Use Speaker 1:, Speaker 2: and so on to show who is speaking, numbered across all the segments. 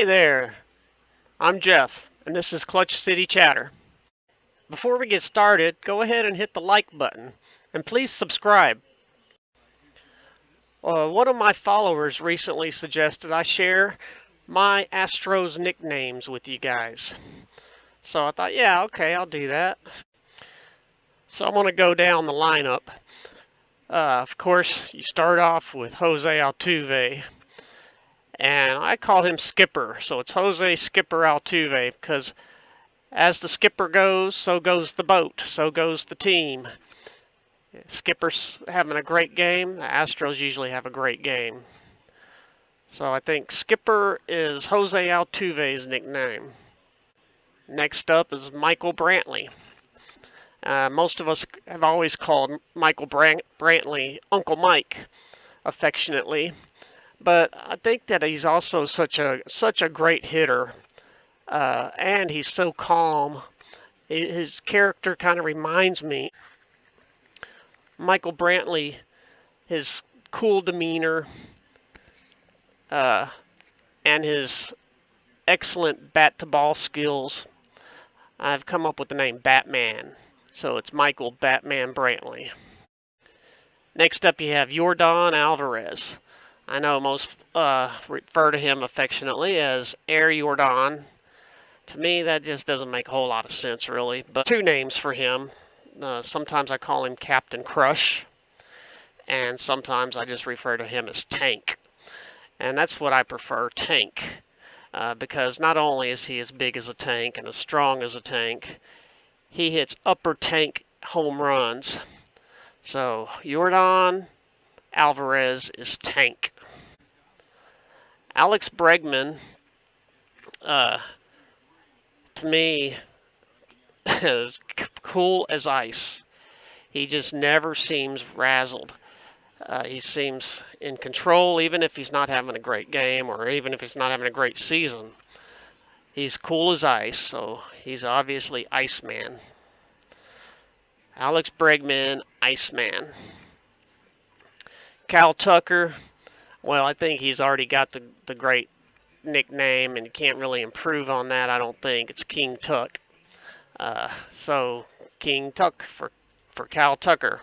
Speaker 1: Hey there, I'm Jeff, and this is Clutch City Chatter. Before we get started, go ahead and hit the like button, and please subscribe. One of my followers recently suggested I share my Astros nicknames with you guys. So I thought, yeah, okay, I'll do that. So I'm going to go down the lineup. Of course, you start off with Jose Altuve, and I call him Skipper. So it's Jose Skipper Altuve because as the skipper goes, so goes the boat, so goes the team. Skipper's having a great game. The Astros usually have a great game. So I think Skipper is Jose Altuve's nickname. Next up is Michael Brantley. Most of us have always called Michael Brantley Uncle Mike, affectionately. But I think that he's also such a great hitter, and he's so calm. His character kind of reminds me Michael Brantley, his cool demeanor, and his excellent bat-to-ball skills. I've come up with the name Batman, so it's Michael Batman Brantley. Next up, you have Yordan Alvarez. I know most refer to him affectionately as Air Yordan. To me, that just doesn't make a whole lot of sense, really. But two names for him. Sometimes I call him Captain Crush, and sometimes I just refer to him as Tank. And that's what I prefer, Tank, because not only is he as big as a tank and as strong as a tank, he hits upper tank home runs. So Yordan Alvarez is Tank. Alex Bregman, to me, is cool as ice. He just never seems razzled. He seems in control even if he's not having a great game or even if he's not having a great season. He's cool as ice, so he's obviously Iceman. Alex Bregman, Iceman. Cal Tucker, well, I think he's already got the great nickname and you can't really improve on that, I don't think. It's King Tuck. So King Tuck for Cal Tucker.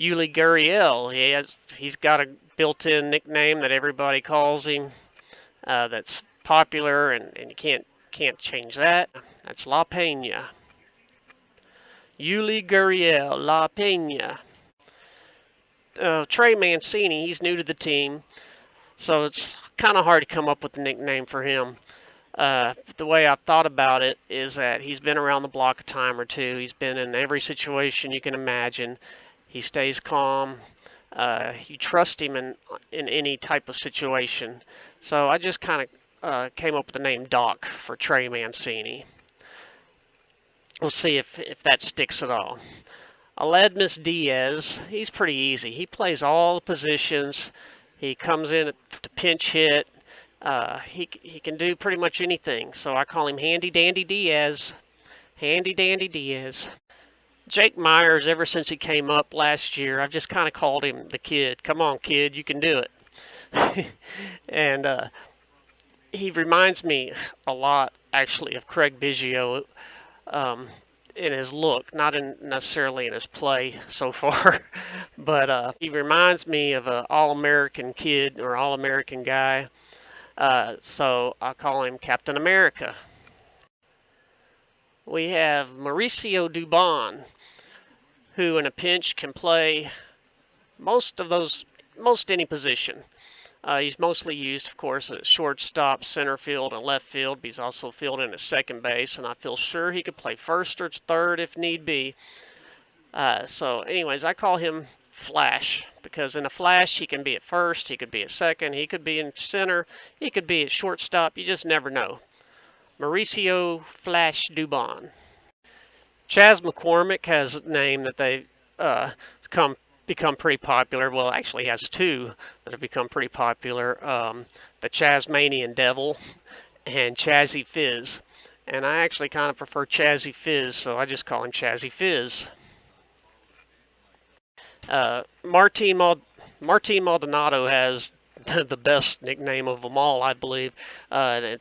Speaker 1: Yuli Gurriel, he's got a built-in nickname that everybody calls him. That's popular, and you can't change that. That's La Peña. Yuli Gurriel, La Peña. Trey Mancini, he's new to the team, so it's kind of hard to come up with a nickname for him. The way I've thought about it is that he's been around the block a time or two. He's been in every situation you can imagine. He stays calm. You trust him in any type of situation. So I just kind of came up with the name Doc for Trey Mancini. We'll see if that sticks at all. Aledmus Diaz, he's pretty easy. He plays all the positions. He comes in to pinch hit. He can do pretty much anything. So I call him Handy Dandy Diaz. Handy Dandy Diaz. Jake Myers, ever since he came up last year, I've just kind of called him the kid. Come on, kid, you can do it. And he reminds me a lot, actually, of Craig Biggio in his look, not necessarily in his play so far, but he reminds me of an All-American kid or All-American guy. So I call him Captain America. We have Mauricio Dubon, who in a pinch can play most any position. He's mostly used, of course, at shortstop, center field, and left field. But he's also fielding at second base, and I feel sure he could play first or third if need be. So anyways, I call him Flash, because in a flash, he can be at first, he could be at second, he could be in center, he could be at shortstop. You just never know. Mauricio Flash Dubon. Chas McCormick has a name that they've become pretty popular. Well, actually, he has two that have become pretty popular. The Chasmanian Devil and Chazzy Fizz. And I actually kind of prefer Chazzy Fizz, so I just call him Chazzy Fizz. Martin Maldonado has the best nickname of them all, I believe. And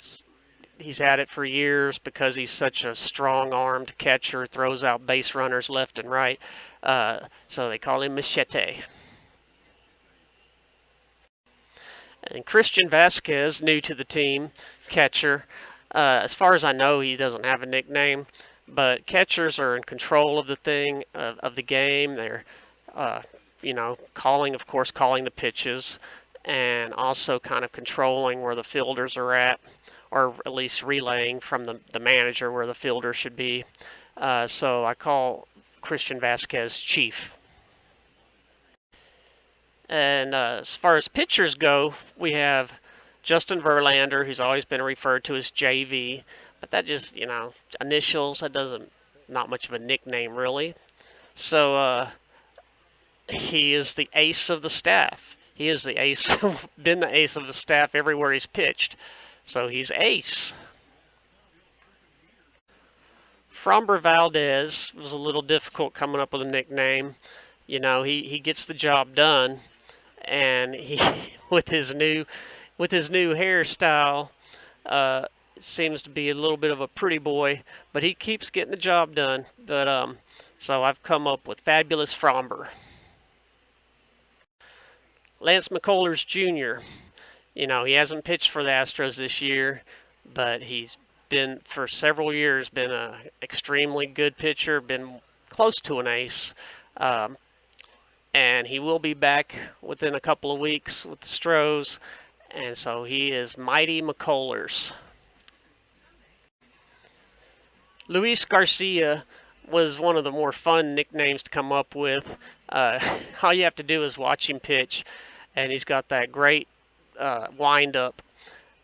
Speaker 1: he's had it for years because he's such a strong-armed catcher, throws out base runners left and right. So they call him Machete. And Christian Vasquez, new to the team, catcher. As far as I know, he doesn't have a nickname, but catchers are in control of the thing of the game. They're, uh, calling, of course, calling the pitches, and also kind of controlling where the fielders are at, or at least relaying from the manager where the fielder should be. So I call Christian Vasquez Chief. And as far as pitchers go, we have Justin Verlander, who's always been referred to as JV, but that just, initials, that doesn't, not much of a nickname really. So he is the ace of the staff. He is the ace, been the ace of the staff everywhere he's pitched. So he's ace. Framber Valdez was a little difficult coming up with a nickname. He gets the job done, and he with his new hairstyle, seems to be a little bit of a pretty boy, but he keeps getting the job done. But so I've come up with Fabulous Fromber. Lance McCullers Jr. He hasn't pitched for the Astros this year, but he's been for several years been a extremely good pitcher, been close to an ace. And he will be back within a couple of weeks with the Astros, and so he is Mighty McCullers. Luis Garcia was one of the more fun nicknames to come up with. All you have to do is watch him pitch, and he's got that great wind-up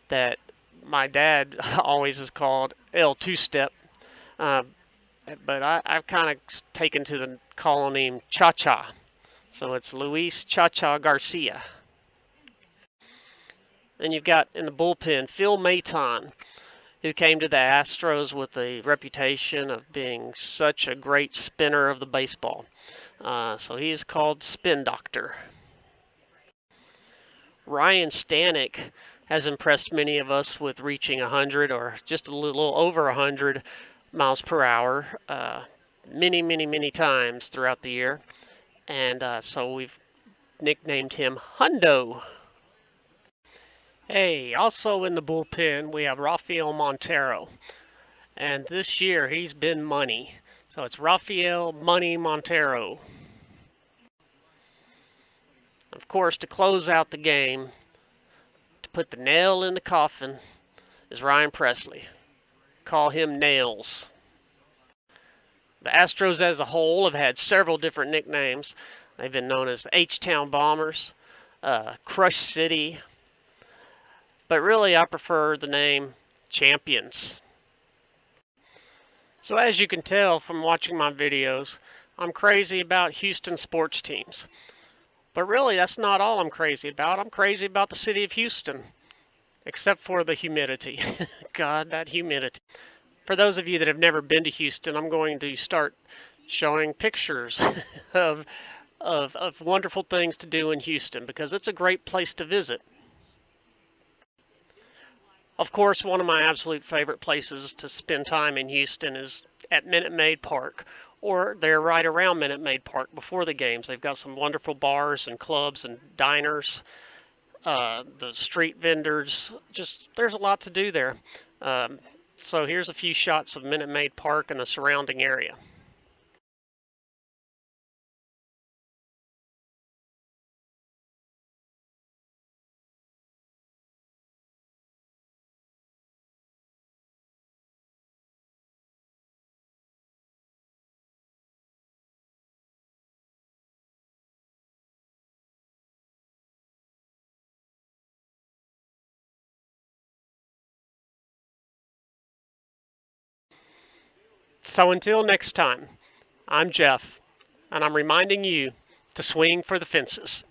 Speaker 1: that my dad always has called El Two-Step. But I've kind of taken to the calling him Cha-Cha. So it's Luis Cha-Cha Garcia. Then you've got in the bullpen Phil Maton, who came to the Astros with a reputation of being such a great spinner of the baseball. So he is called Spin Doctor. Ryan Stanek has impressed many of us with reaching 100 or just a little over 100 miles per hour many, many, many times throughout the year. And so we've nicknamed him Hundo. Hey, also in the bullpen, we have Rafael Montero. And this year, he's been money. So it's Rafael Money Montero. Of course, to close out the game, to put the nail in the coffin, is Ryan Presley. Call him Nails. The Astros as a whole have had several different nicknames. They've been known as the H-Town Bombers, Crush City, but really I prefer the name Champions. So as you can tell from watching my videos, I'm crazy about Houston sports teams. But really, that's not all I'm crazy about. I'm crazy about the city of Houston, except for the humidity. God, that humidity. For those of you that have never been to Houston, I'm going to start showing pictures of wonderful things to do in Houston because it's a great place to visit. Of course, one of my absolute favorite places to spend time in Houston is at Minute Maid Park, or they're right around Minute Maid Park before the games. They've got some wonderful bars and clubs and diners, the street vendors. Just there's a lot to do there. So here's a few shots of Minute Maid Park and the surrounding area. So until next time, I'm Jeff, and I'm reminding you to swing for the fences.